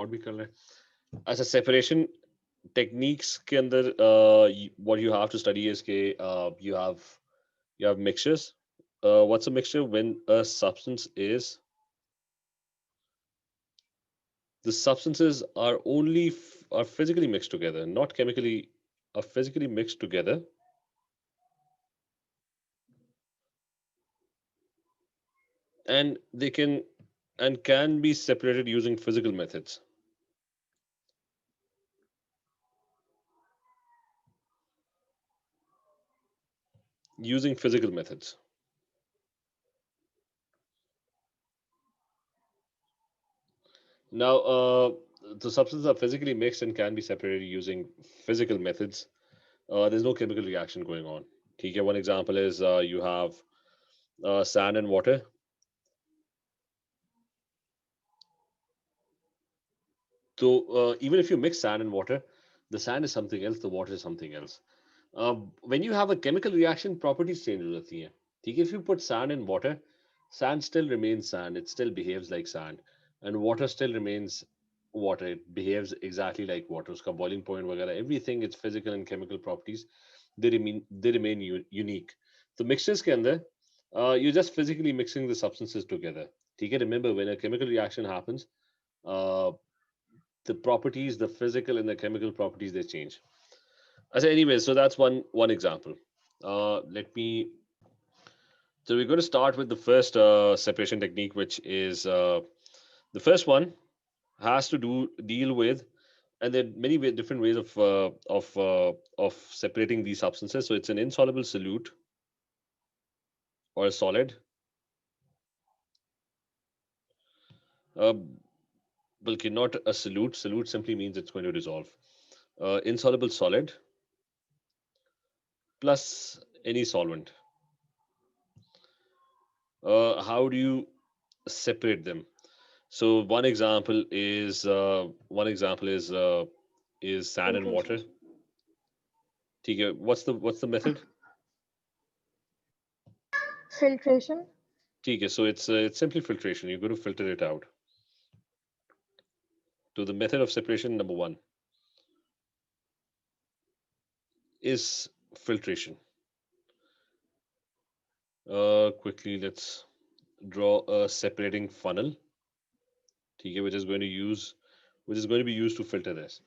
भी कर लें. As a separation techniques के अंदर what you have to study is के you have mixtures. What's a mixture? When a substance is the substances are only are physically mixed together, not chemically, are physically mixed together, and they can be separated using physical methods. Using physical methods. Now, the substances are physically mixed and can be separated using physical methods. There's no chemical reaction going on. Okay, one example is you have sand and water. So even if you mix sand and water, the sand is something else, the water is something else. When you have a chemical reaction, properties change हो जाती हैं. ठीक है, if you put sand in water, sand still remains sand. It still behaves like sand, and water still remains water. It behaves exactly like water. उसका boiling point वगैरह, everything, its physical and chemical properties, they remain unique. So mixtures के अंदर, you're just physically mixing the substances together. ठीक है, remember when a chemical reaction happens, uh, the properties, the physical and the chemical properties, they change. So anyway, so that's one example. Let me. So we're going to start with the first separation technique, which is the first one has to deal with, and there are many different ways of separating these substances. So it's an insoluble solute or a solid. Uh, Bulky, not a solute. Solute simply means it's going to dissolve. Insoluble solid plus any solvent. How do you separate them? So one example is sand and water. Filtration. ठीक है, what's the method? Filtration. ठीक है, so it's simply filtration. You're going to filter it out. So the method of separation number one is filtration. Quickly, let's draw a separating funnel. ठीक है, which is going to be used to filter this.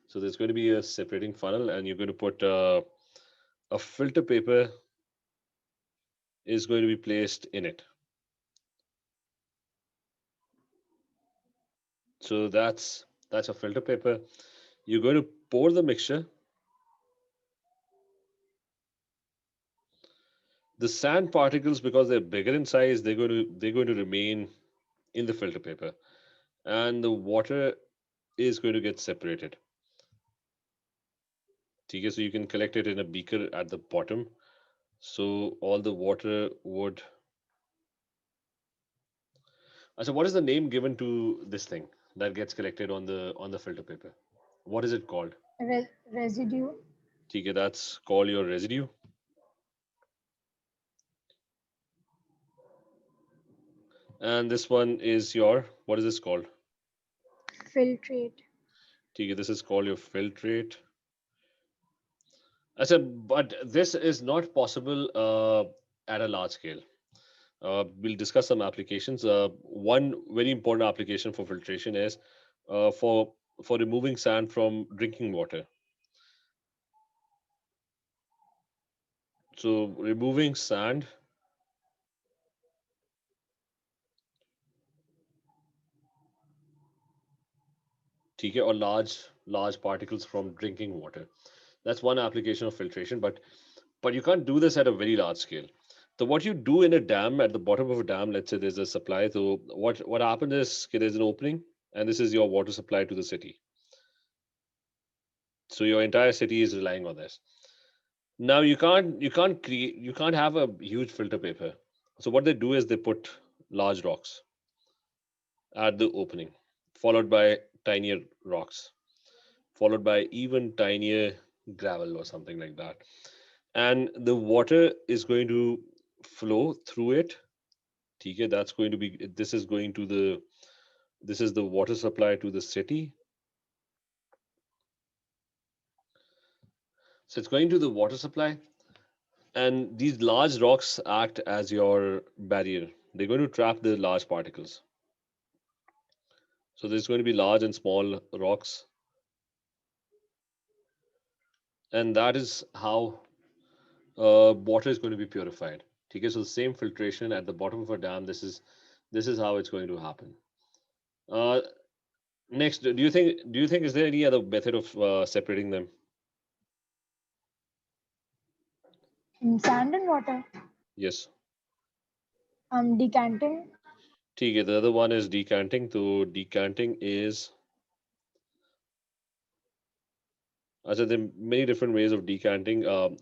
So there's going to be a separating funnel, and you're going to put a filter paper is going to be placed in it. So that's a filter paper. You're going to pour the mixture. The sand particles, because they're bigger in size, they're going to remain in the filter paper, and the water is going to get separated. Okay, so you can collect it in a beaker at the bottom. So all the water would. So what is the name given to this thing that gets collected on the filter paper? What is it called? Residue. Okay, that's called your residue. And this one is your, what is this called? Filtrate. Okay, this is called your filtrate. I said, but this is not possible at a large scale. We'll discuss some applications. One very important application for filtration is uh, for for removing sand from drinking water. So removing sand, ठीक है, or large particles from drinking water. That's one application of filtration, but you can't do this at a very large scale. So what you do in a dam, at the bottom of a dam, let's say there's a supply. So what happens is okay, there's an opening, and this is your water supply to the city. So your entire city is relying on this. Now you can't have a huge filter paper. So what they do is they put large rocks at the opening, followed by tinier rocks, followed by even tinier gravel or something like that. And the water is going to flow through it. Okay, that's going to be, this is going to This is the water supply to the city. So it's going to the water supply, and these large rocks act as your barrier. They're going to trap the large particles. So there's going to be large and small rocks, and that is how water is going to be purified. Okay, so the same filtration at the bottom of a dam. This is how it's going to happen. Uh, Next, do you think is there any other method of separating them? Sand and water. Yes. Decanting. Okay, the other one is decanting. So decanting is, so there are many different ways of decanting.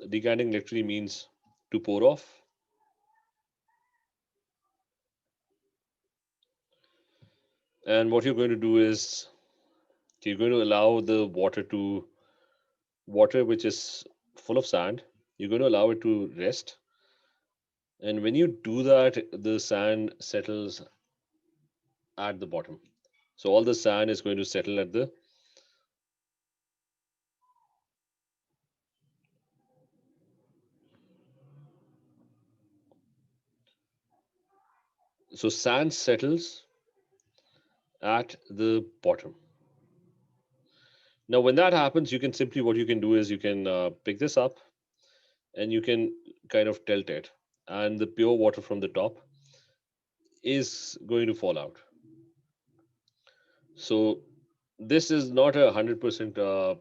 Decanting literally means to pour off, and what you're going to do is you're going to allow the water which is full of sand. You're going to allow it to rest, and when you do that, the sand settles at the bottom. So all the sand is going to settle at the so sand settles at the bottom. Now, when that happens, you can simply what you can do is you can pick this up and you can kind of tilt it, and the pure water from the top is going to fall out. So this is not 100%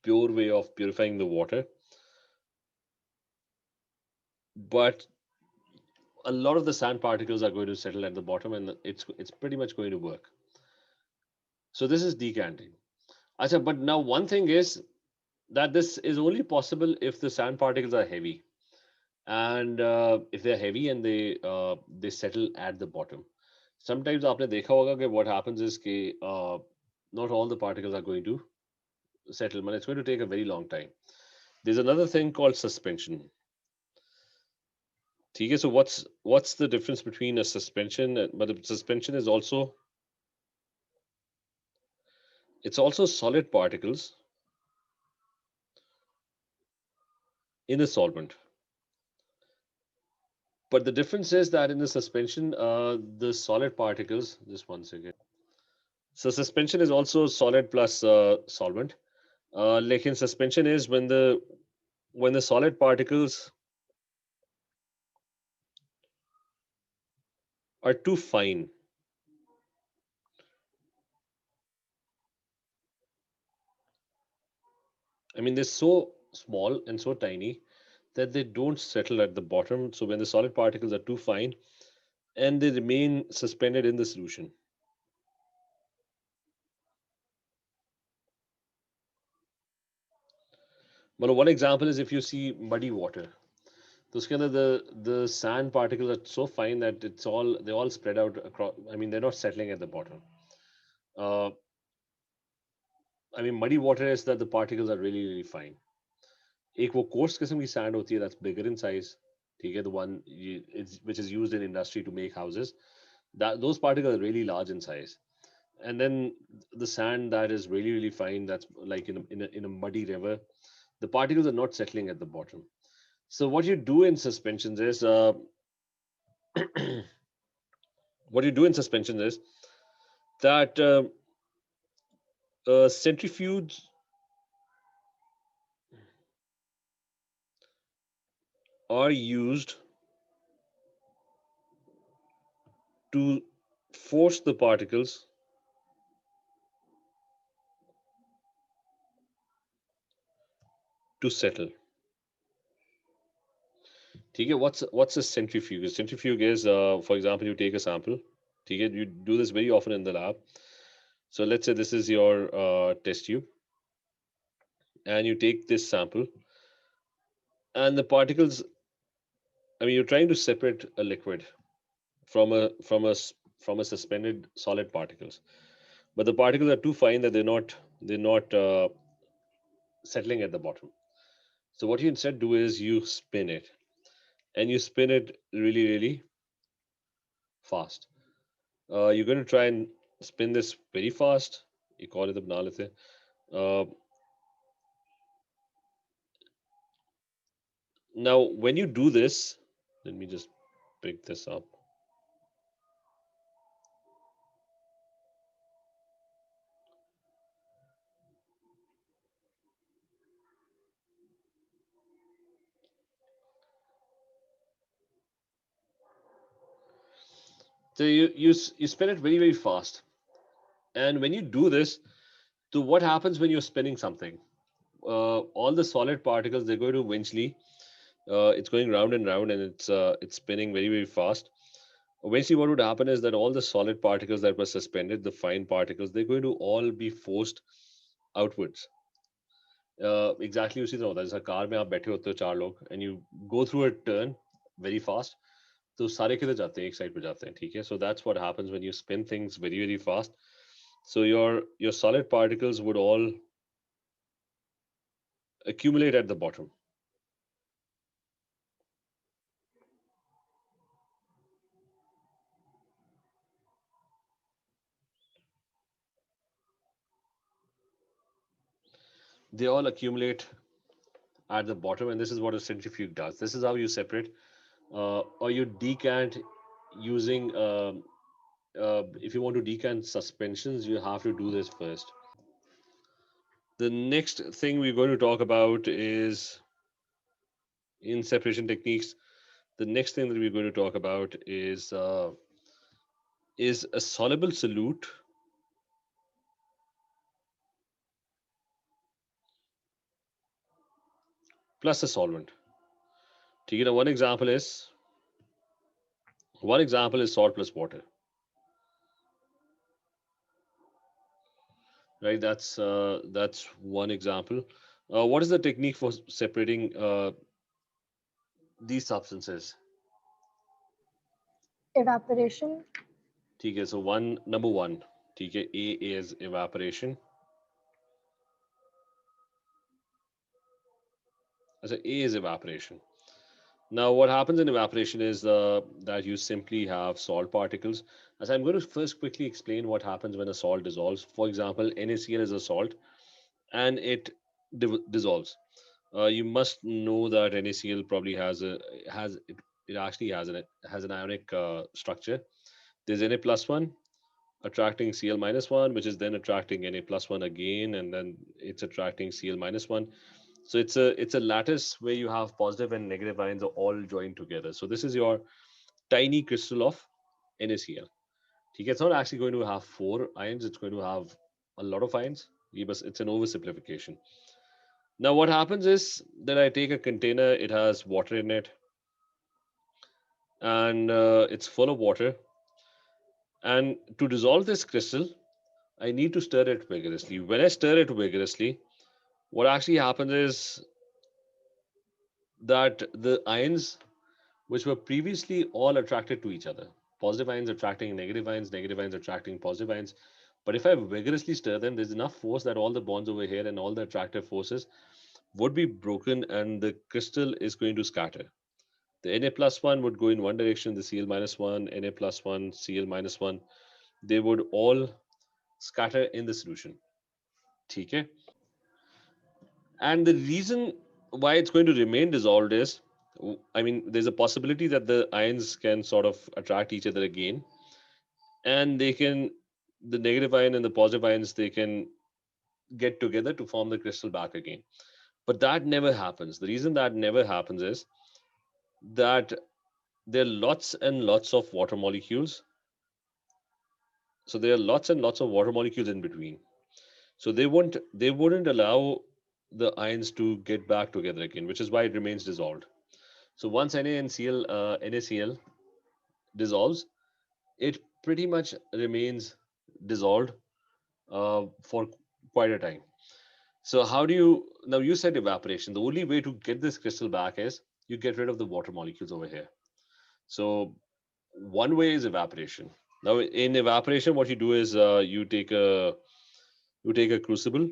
pure way of purifying the water, but a lot of the sand particles are going to settle at the bottom, and it's pretty much going to work. So this is decanting. Acha, but now one thing is that this is only possible if the sand particles are heavy, and if they're heavy and they settle at the bottom. Sometimes आपने देखा होगा कि what happens is कि not all the particles are going to settle, but it's going to take a very long time. There's another thing called suspension. ठीक है, so what's the difference between a suspension but a suspension is also it's also solid particles in a solvent. But the difference is that in the suspension, the solid particles, just one second. So suspension is also solid plus solvent. Like in suspension is when the solid particles are too fine. I mean, they're so small and so tiny that they don't settle at the bottom. So when the solid particles are too fine and they remain suspended in the solution. But one example is if you see muddy water. तो उसके अंदर the sand particles are so fine that they're all spread out across. I mean, they're not settling at the bottom. Uh, I mean, muddy water is that the particles are really really fine. एक वो coarse किस्म की sand होती है that's bigger in size. ठीक है, the one which is used in industry to make houses. That those particles are really large in size. And then the sand that is really really fine, that's like in a muddy river, the particles are not settling at the bottom. So what you do in suspensions is what you do in suspensions is that centrifuges are used to force the particles to settle. ठीक है, what's a centrifuge? A centrifuge is, for example, you take a sample. ठीक है, you do this very often in the lab. So let's say this is your test tube, and you take this sample, and the particles. I mean, you're trying to separate a liquid from a suspended solid particles, but the particles are too fine that they're not settling at the bottom. So what you instead do is you spin it, and you spin it really really fast. You're going to try and spin this very fast. एक और इधर बना लेते हैं. Now, when you do this, let me just pick this up. So you spin it very fast, and when you do this, so what happens when you're spinning something? All the solid particles, they're going to eventually, it's going round and round, and it's spinning very fast. Eventually, what would happen is that all the solid particles that were suspended, the fine particles, they're going to all be forced outwards. Exactly उसी तरह होता है जैसा car में आप बैठे होते हो चार लोग and you go through a turn very fast. तो सारे किधर जाते हैं? एक साइड पे जाते हैं, ठीक है? So that's what happens when you spin things very fast. So your solid particles would all accumulate at the bottom. They all accumulate at the bottom, and this is what a centrifuge does. This is how you separate or you decant using. If you want to decant suspensions, you have to do this first. The next thing we're going to talk about is in separation techniques. The next thing that we're going to talk about is a soluble solute plus a solvent. ठीक है ना? One example is salt plus water. Right, that's one example. What is the technique for separating these substances? Evaporation. ठीक है, so number one, ठीक है, A is evaporation. So A is evaporation. Now, what happens in evaporation is that you simply have salt particles. As I'm going to first quickly explain what happens when a salt dissolves. For example, NaCl is a salt, and it dissolves. You must know that NaCl probably it actually has an ionic structure. There's Na plus one attracting Cl minus one, which is then attracting Na plus one again, and then it's attracting Cl minus one. So it's a lattice where you have positive and negative ions are all joined together. So this is your tiny crystal of NaCl. It's not actually going to have four ions, it's going to have a lot of ions. It's an oversimplification. Now what happens is that I take a container, it has water in it, and it's full of water. And to dissolve this crystal, I need to stir it vigorously. When I stir it vigorously, what actually happens is that the ions which were previously all attracted to each other, positive ions attracting negative ions attracting positive ions. But if I vigorously stir them, there's enough force that all the bonds over here and all the attractive forces would be broken and the crystal is going to scatter. The Na plus one would go in one direction, the Cl minus one, Na plus one, Cl minus one, they would all scatter in the solution. Okay? And the reason why it's going to remain dissolved is, I mean, there's a possibility that the ions can sort of attract each other again, and the negative ion and the positive ions, they can get together to form the crystal back again. But that never happens. The reason that never happens is that there are lots and lots of water molecules. So there are lots and lots of water molecules in between. So they wouldn't allow the ions to get back together again, which is why it remains dissolved. So once NaCl dissolves, it pretty much remains dissolved for quite a time. So how do you now? You said evaporation. The only way to get this crystal back is you get rid of the water molecules over here. So one way is evaporation. Now in evaporation, what you do is you take a crucible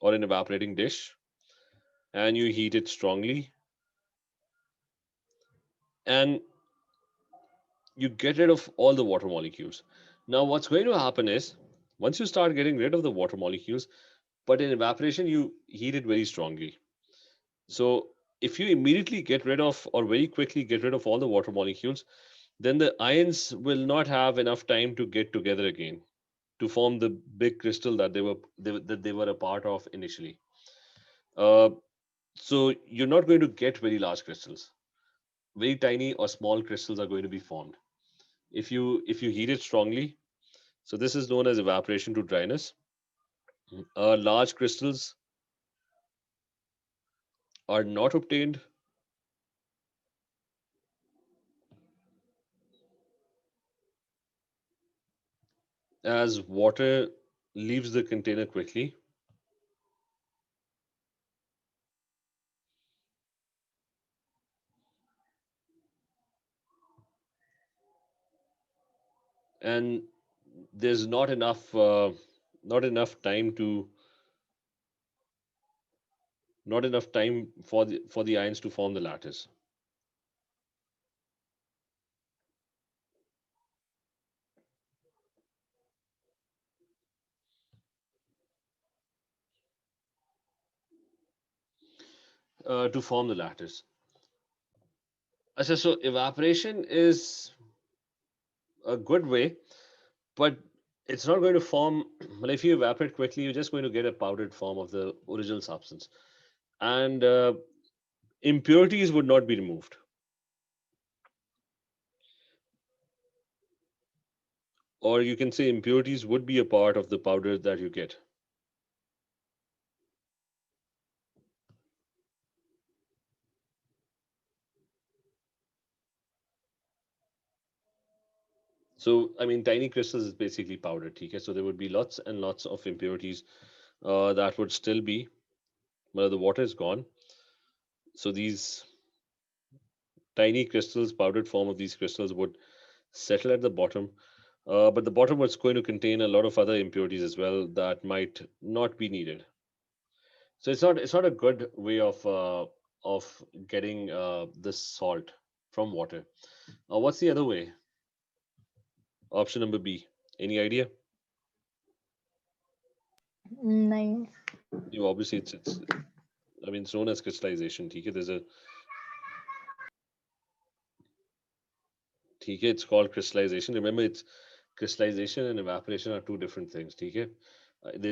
or an evaporating dish, and you heat it strongly, and you get rid of all the water molecules. Now, what's going to happen is once you start getting rid of the water molecules, but in evaporation, you heat it very strongly. So, if you immediately get rid of or very quickly get rid of all the water molecules, then the ions will not have enough time to get together again to form the big crystal that they were a part of initially. Uh, so you're not going to get very large crystals. Very tiny or small crystals are going to be formed if you heat it strongly. So this is known as evaporation to dryness. Large crystals are not obtained as water leaves the container quickly, and there's not enough time to not enough time for the ions to form the lattice. To form the lattice. So evaporation is a good way, but it's not going to form. Well, if you evaporate quickly, you're just going to get a powdered form of the original substance, and impurities would not be removed, or you can say impurities would be a part of the powder that you get. So, I mean, tiny crystals is basically powder. Okay, so there would be lots and lots of impurities that would still be, well, the water is gone. So these tiny crystals, powdered form of these crystals, would settle at the bottom. But the bottom was going to contain a lot of other impurities as well that might not be needed. So it's not a good way of getting this salt from water. What's the other way? Option number B. Any idea? Nice. You obviously it's I mean it's known as crystallization. ठीक है? ठीक है? It's called crystallization. Remember, it's crystallization and evaporation are two different things. ठीक है?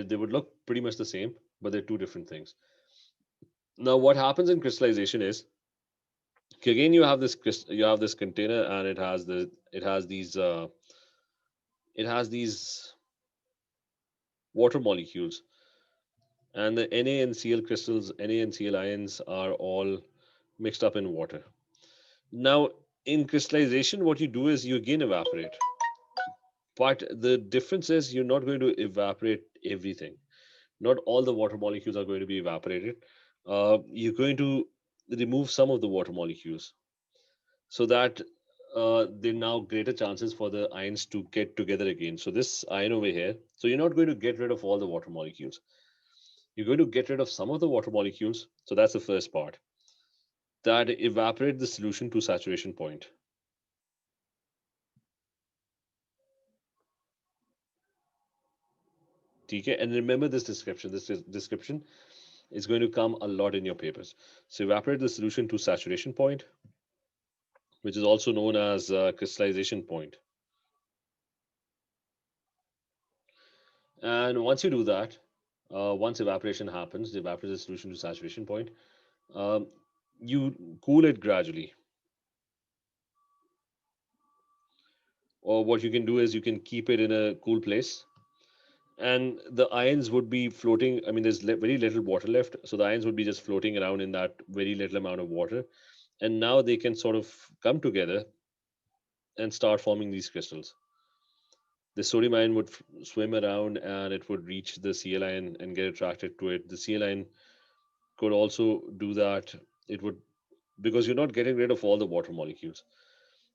They would look pretty much the same, but they're two different things. Now, what happens in crystallization is okay, again you have this container and it has these water molecules, and the NaNCl crystals, NaNCl ions are all mixed up in water. Now, in crystallization, what you do is you again evaporate, but the difference is you're not going to evaporate everything. Not all the water molecules are going to be evaporated. You're going to remove some of the water molecules so that there are now greater chances for the ions to get together again. So this ion over here, so you're not going to get rid of all the water molecules. You're going to get rid of some of the water molecules. So that's the first part. That evaporate the solution to saturation point. Okay, and remember this description. Description is going to come a lot in your papers. So evaporate the solution to saturation point, which is also known as crystallization point. And once you do that, once evaporation happens, the evaporate the solution to saturation point, um, you cool it gradually. Or what you can do is you can keep it in a cool place, and the ions would be floating. I mean, there's very little water left, so the ions would be just floating around in that very little amount of water, and now they can sort of come together and start forming these crystals. The sodium ion would swim around and it would reach the Cl ion and get attracted to it. The Cl ion could also do that. It would, because you're not getting rid of all the water molecules.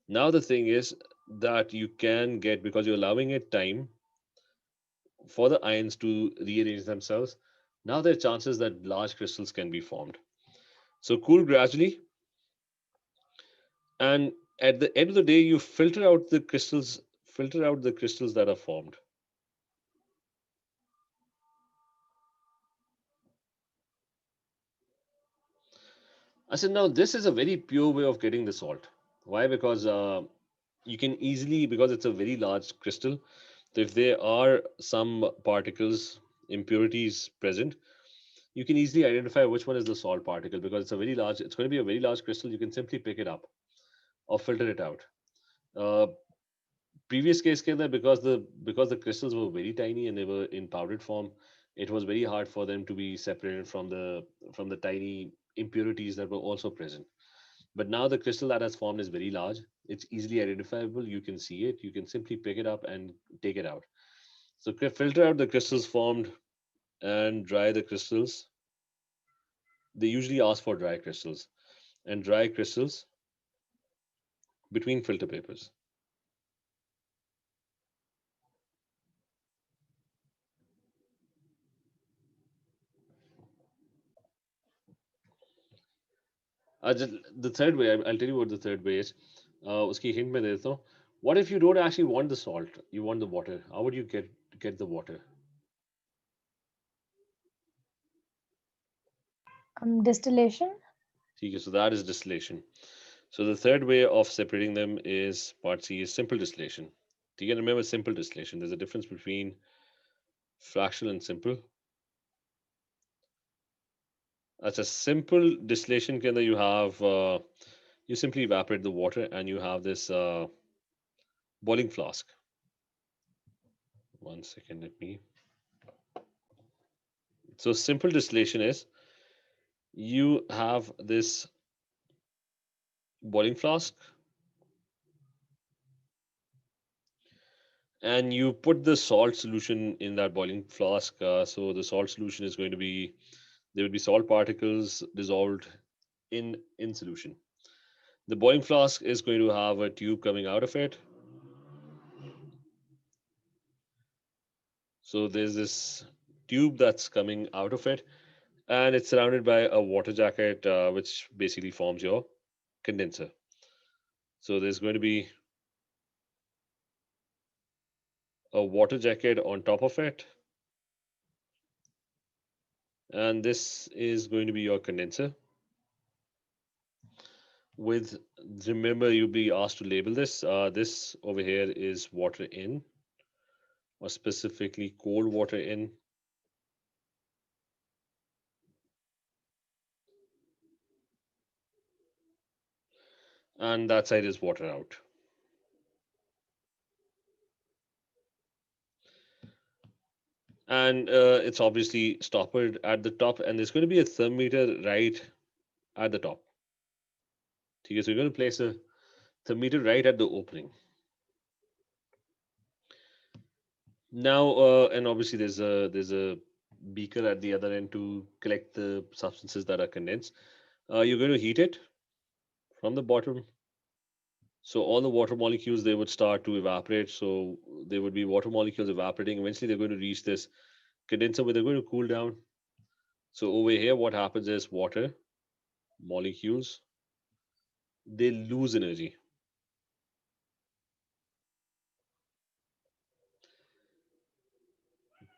Now the thing is that you can get, because you're allowing it time for the ions to rearrange themselves, now there are chances that large crystals can be formed. So cool gradually, and at the end of the day, you filter out the crystals filter out the crystals that are formed. I said, now this is a very pure way of getting the salt. Why? Because you can easily, because it's a very large crystal, so if there are some particles, impurities present, you can easily identify which one is the salt particle because it's going to be a very large crystal. You can simply pick it up or filter it out. Uh, Previous case के अंदर because the crystals were very tiny and they were in powdered form, it was very hard for them to be separated from the tiny impurities that were also present. But now the crystal that has formed is very large. It's easily identifiable. You can see it. You can simply pick it up and take it out. So filter out the crystals formed and dry the crystals. They usually ask for dry crystals and dry crystals between filter papers. The third way, I'll tell you what the third way is. उसकी hint मैं दे देता हूँ. What if you don't actually want the salt? You want the water. How would you get the water? Distillation. ठीक है, so that is distillation. So the third way of separating them is part C is simple distillation. Do you remember simple distillation? There's a difference between fractional and simple. As a simple distillation के अंदर you simply evaporate the water and you have this boiling flask. One second, let me. So simple distillation is you have this boiling flask and you put the salt solution in that boiling flask. So the salt solution is going to be there will be salt particles dissolved in solution. The boiling flask is going to have a tube coming out of it. So there's this tube that's coming out of it, and it's surrounded by a water jacket, which basically forms your condenser. So there's going to be a water jacket on top of it, and this is going to be your condenser. With remember, you'll be asked to label this. This over here is water in, or specifically cold water in. And that side is water out. And it's obviously stoppered at the top, and there's going to be a thermometer right at the top. Okay, so you're going to place a thermometer right at the opening. Now, and obviously there's a beaker at the other end to collect the substances that are condensed. You're going to heat it from the bottom. So all the water molecules they would start to evaporate. So there would be water molecules evaporating. Eventually, they're going to reach this condenser where they're going to cool down. So over here, what happens is water molecules they lose energy.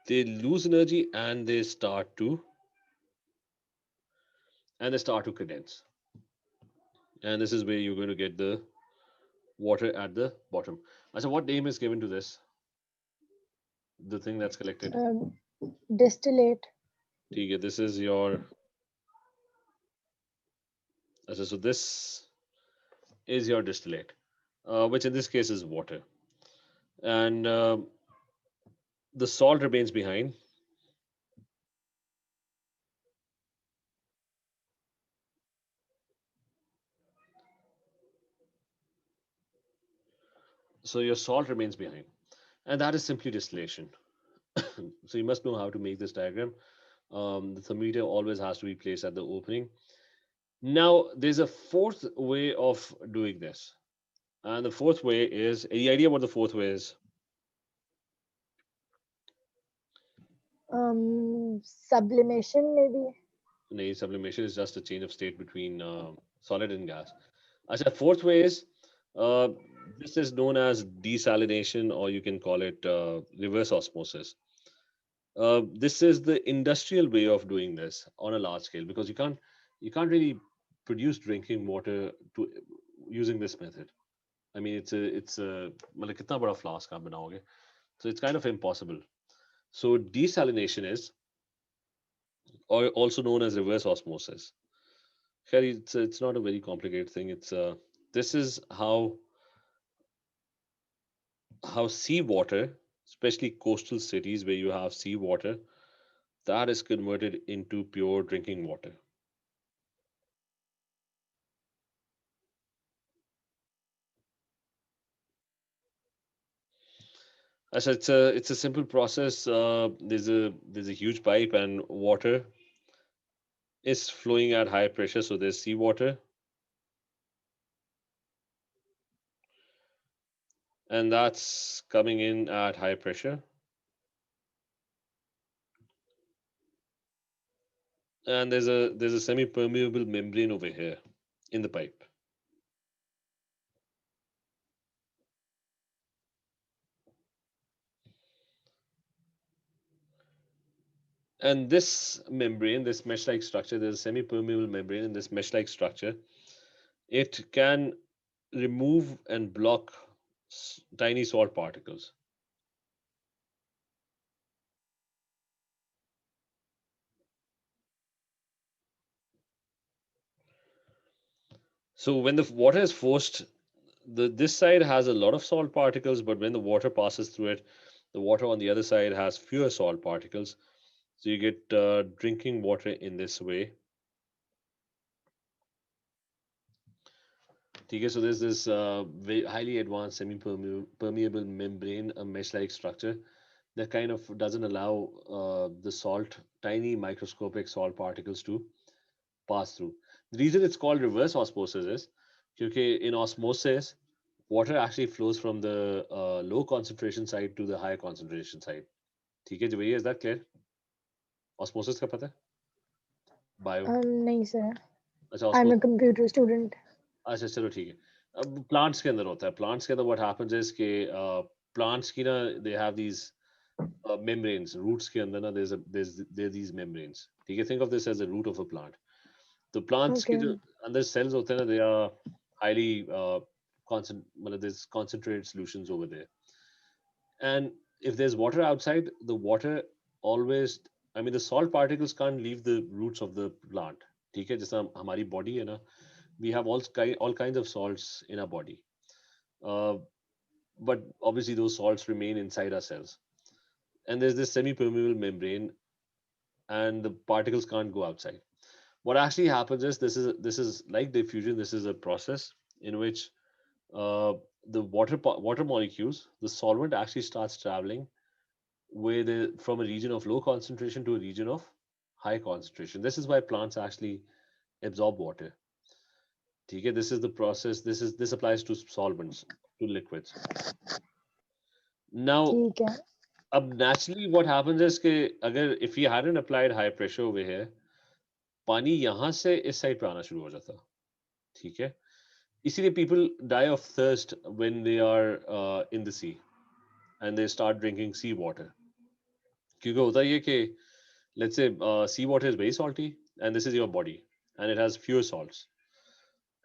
They lose energy and they start to condense. And this is where you're going to get the water at the bottom. So what name is given to this? The thing that's collected. Distillate. Okay, this is your. So this is your distillate, which in this case is water, and the salt remains behind. So your salt remains behind, and that is simply distillation. So you must know how to make this diagram. The thermometer always has to be placed at the opening. Now, there's a fourth way of doing this. And the fourth way is the idea what the fourth way is. Sublimation, maybe. Sublimation is just a change of state between solid and gas. I said fourth way is This is known as desalination, or you can call it reverse osmosis. This is the industrial way of doing this on a large scale, because you can't really produce drinking water to using this method. I mean, it's a मतलब कितना बड़ा flask आप बनाओगे? So it's kind of impossible. So desalination is, or also known as reverse osmosis. Khair, it's not a very complicated thing. It's this is how seawater, especially coastal cities where you have seawater, that is converted into pure drinking water. So it's a simple process. There's a huge pipe and water is flowing at high pressure. So there's seawater, and that's coming in at high pressure. And there's a semi-permeable membrane over here in the pipe. And this membrane, this mesh-like structure, there's a semi-permeable membrane in this mesh-like structure. It can remove and block tiny salt particles. So when the water is forced, this side has a lot of salt particles, but when the water passes through it, the water on the other side has fewer salt particles. So you get drinking water in this way. Okay, so there's this very highly advanced semi-permeable membrane, a mesh-like structure that kind of doesn't allow the tiny microscopic salt particles to pass through. The reason it's called reverse osmosis is because in osmosis, water actually flows from the low concentration side to the high concentration side. ठीक है जी भैया, is that clear? Osmosis का पता है? Bio. नहीं sir. अच्छा I'm a osmosis. computer student. अच्छा चलो ठीक है. अब प्लांट्स के अंदर होता है. प्लांट्स के अंदर what happens is कि प्लांट्स की ना they have these membranes. Roots के अंदर ना there are these membranes. ठीक है, think of this as the root of a plant. तो प्लांट्स के Okay. जो अंदर cells होते हैं ना, they are highly मतलब there's concentrated solutions over there. And if there's water outside, the water always, I mean, the salt particles can't leave the roots of the plant. ठीक है, जैसा हमारी body है ना, we have all kinds of salts in our body. Uh, but obviously those salts remain inside our cells. And there's this semi-permeable membrane, and the particles can't go outside. What actually happens is this is like diffusion. This is a process in which uh, the water molecules, the solvent actually starts traveling from a region of low concentration to a region of high concentration. This is why plants actually absorb water. ठीक है, this is the process. This applies to solvents, to liquids. Now, ठीक है. अब naturally what happens is कि अगर if we hadn't applied high pressure over here, पानी यहाँ से इस साइड पे आना शुरू हो जाता. ठीक है, इसीलिए people die of thirst when they are in the sea and they start drinking sea water. क्योंकि होता ये कि let's say sea water is very salty and this is your body and it has fewer salts,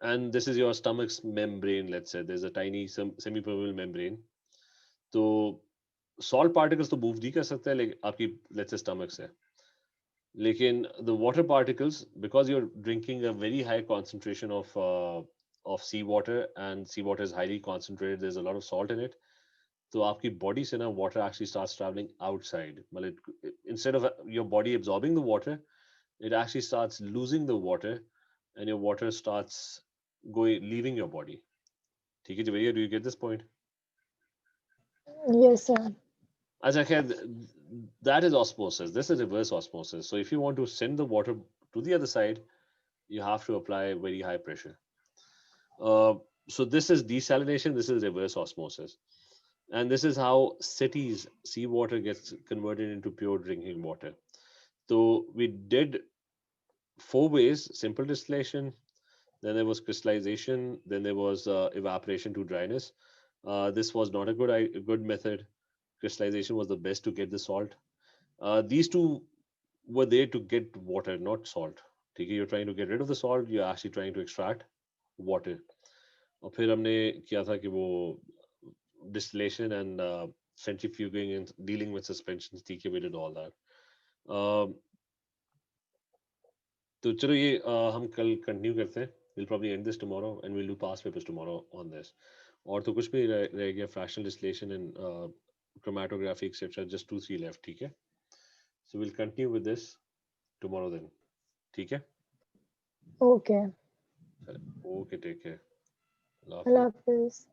and this is your stomach's membrane. Let's say there's a tiny semi-permeable membrane. तो salt particles तो move नहीं कर सकते आपकी let's say stomach से, लेकिन the water particles, because you're drinking a very high concentration of seawater, and seawater is highly concentrated, there's a lot of salt in it. तो आपकी body से ना water actually starts traveling outside. मतलब instead of your body absorbing the water, it actually starts losing the water, and your water starts leaving your body. ठीक है जी भैया, do you get this point? Yes sir. अच्छा खैर, that is osmosis. This is reverse osmosis. So if you want to send the water to the other side, you have to apply very high pressure. Uh, so this is desalination, this is reverse osmosis. And this is how cities seawater gets converted into pure drinking water. So we did four ways: simple distillation, Then there was crystallization. Then there was evaporation to dryness. This was not a good method. Crystallization was the best to get the salt. These two were there to get water, not salt. ठीक है, you're trying to get rid of the salt, you're actually trying to extract water. और फिर हमने किया था कि वो distillation and centrifuging and dealing with suspensions. ठीक है, we did all that. Um, तो चलो ये हम कल कंटिन्यू करते हैं. We'll probably end this tomorrow and we'll do past papers tomorrow on this. और तो कुछ भी रह गया, fractional distillation and chromatography etc. Just 2 3 left. ठीक है. So we'll continue with this tomorrow then. ठीक है. Okay. Okay, take care. Allah Allah Hafiz. Hafiz.